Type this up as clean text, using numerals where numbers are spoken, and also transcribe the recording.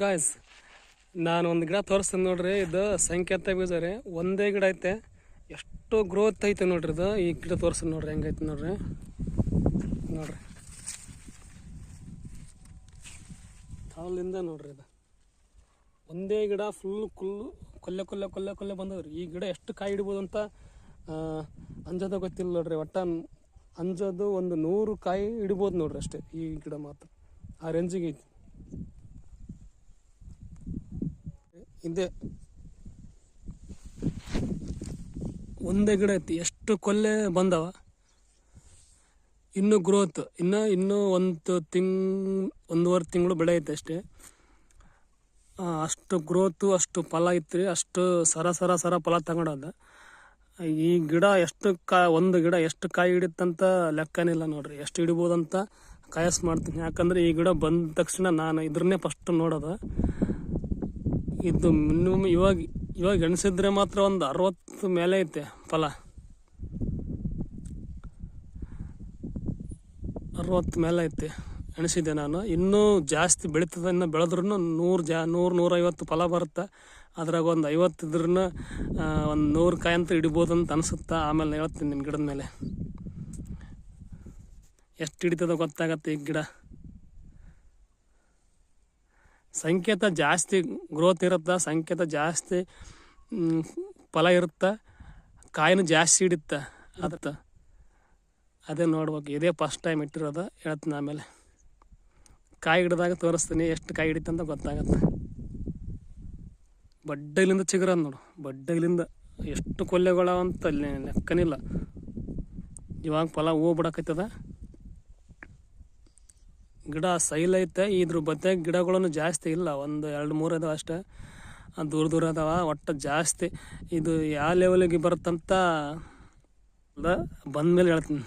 Guys, ನಾನು ಒಂದು ಗಿಡ ತೋರಿಸ್ತೀನಿ ನೋಡ್ರಿ. ಇದು ಸಂಕೇತ ಬೀಜ ರೀ. ಒಂದೇ ಗಿಡ ಐತೆ, ಎಷ್ಟು ಗ್ರೋತ್ ಐತೆ ನೋಡ್ರಿ. ಇದು ಈ ಗಿಡ ತೋರಿಸ್ತೀನಿ ನೋಡ್ರಿ, ಹೆಂಗೈತೆ ನೋಡ್ರಿ. ನೋಡ್ರಿ ಅಲ್ಲಿಂದ ನೋಡ್ರಿ, ಇದು ಒಂದೇ ಗಿಡ ಫುಲ್ ಕೊಲ್ಲೆ ಕೊಲ್ಲೆ ಕೊಲ್ಲೆ ಕೊಲ್ಲೆ ಬಂದದ್ರಿ. ಈ ಗಿಡ ಎಷ್ಟು ಕಾಯಿ ಹಿಡ್ಬೋದು ಅಂತ ಅಂಜೋದ ಗೊತ್ತಿಲ್ಲ ನೋಡ್ರಿ. ಒಟ್ಟ ಅಂಜೋದು ಒಂದು 100 ಕಾಯಿ ಹಿಡಿಬೋದು ನೋಡ್ರಿ ಅಷ್ಟೇ. ಈ ಗಿಡ ಮಾತ್ರ ಆ ರೇಂಜಿಗೆ ಐತಿ. ಇದೆ ಒಂದೇ ಗಿಡ ಐತಿ, ಎಷ್ಟು ಕೊಲ್ಲೆ ಬಂದವ. ಇನ್ನೂ ಗ್ರೋತ್ ಇನ್ನೂ ಒಂದೂವರೆ ತಿಂಗಳು ಬೆಳೆ ಐತೆ ಅಷ್ಟೇ. ಅಷ್ಟು ಗ್ರೋತು, ಅಷ್ಟು ಫಲ ಐತ್ರಿ. ಅಷ್ಟು ಸರ ಫಲ ತಗೊಂಡದ. ಈ ಗಿಡ ಒಂದು ಗಿಡ ಎಷ್ಟು ಕಾಯಿ ಹಿಡಿತಂತ ಲೆಕ್ಕನಿಲ್ಲ ನೋಡ್ರಿ. ಎಷ್ಟು ಹಿಡಿಬೋದಂತ ಕಾಯಸ್ ಮಾಡ್ತೀನಿ. ಯಾಕಂದ್ರೆ ಈ ಗಿಡ ಬಂದ ತಕ್ಷಣ ನಾನು ಇದ್ರನ್ನೇ ಫಸ್ಟ್ ನೋಡೋದ. ಇದು ಮಿನಿಮಮ್ ಇವಾಗ ಎಣಿಸಿದ್ರೆ ಮಾತ್ರ ಒಂದು 60 ಮೇಲೆ ಐತೆ ಫಲ. 60 ಮೇಲೆ ಐತೆ ಎಣಿಸಿದ್ದೆ ನಾನು. ಇನ್ನೂ ಜಾಸ್ತಿ ಬೆಳೀತದೆ. ಇನ್ನು ಬೆಳೆದ್ರೂ 100-150 ಫಲ ಬರುತ್ತೆ. ಅದ್ರಾಗ ಒಂದು 50 ಇದ್ರೂ ಒಂದು 100 ಕಾಯಿ ಅಂತ ಹಿಡಿಬೋದು ಅಂತ ಅನಿಸುತ್ತಾ. ಆಮೇಲೆ ಹೇಳ್ತೀನಿ ನಿಮ್ಮ ಗಿಡದ ಮೇಲೆ ಎಷ್ಟು ಹಿಡಿತದ ಗೊತ್ತಾಗತ್ತೆ. ಈ ಗಿಡ ಸಂಕೇತ ಜಾಸ್ತಿ ಗ್ರೋತ್ ಇರುತ್ತೆ, ಸಂಕೇತ ಜಾಸ್ತಿ ಫಲ ಇರುತ್ತೆ, ಕಾಯಿನೂ ಜಾಸ್ತಿ ಹಿಡಿಯುತ್ತೆ. ಅದೇ ನೋಡ್ಬೇಕು. ಇದೇ ಫಸ್ಟ್ ಟೈಮ್ ಇಟ್ಟಿರೋದು. ಹೇಳ್ತೀನಿ ಆಮೇಲೆ ಕಾಯಿ ಹಿಡಿದಾಗ ತೋರಿಸ್ತೀನಿ ಎಷ್ಟು ಕಾಯಿ ಹಿಡಿತಂತ ಗೊತ್ತಾಗತ್ತೆ. ಬಡ್ಡಲಿಂದ ಚಿಗುರದ ನೋಡು, ಬಡ್ಡಲಿಂದ ಎಷ್ಟು ಕೊಲ್ಲೆಗಳವಂತ ಅಲ್ಲಿ ಲೆಕ್ಕನಿಲ್ಲ. ಇವಾಗ ಫಲ ಹೂ ಬಿಡಕತ್ತದ. ಗಿಡ ಸೈಲ್ ಐತೆ. ಇದ್ರ ಬತ್ತೆ ಗಿಡಗಳನ್ನು ಜಾಸ್ತಿ ಇಲ್ಲ, ಒಂದು 2-3 ಅದಾವ ಅಷ್ಟೇ. ದೂರ ಅದಾವ. ಒಟ್ಟು ಜಾಸ್ತಿ ಇದು ಯಾವ ಲೆವೆಲಿಗೆ ಬರುತ್ತಂತ ಬಂದ್ಮೇಲೆ ಹೇಳ್ತೀನಿ.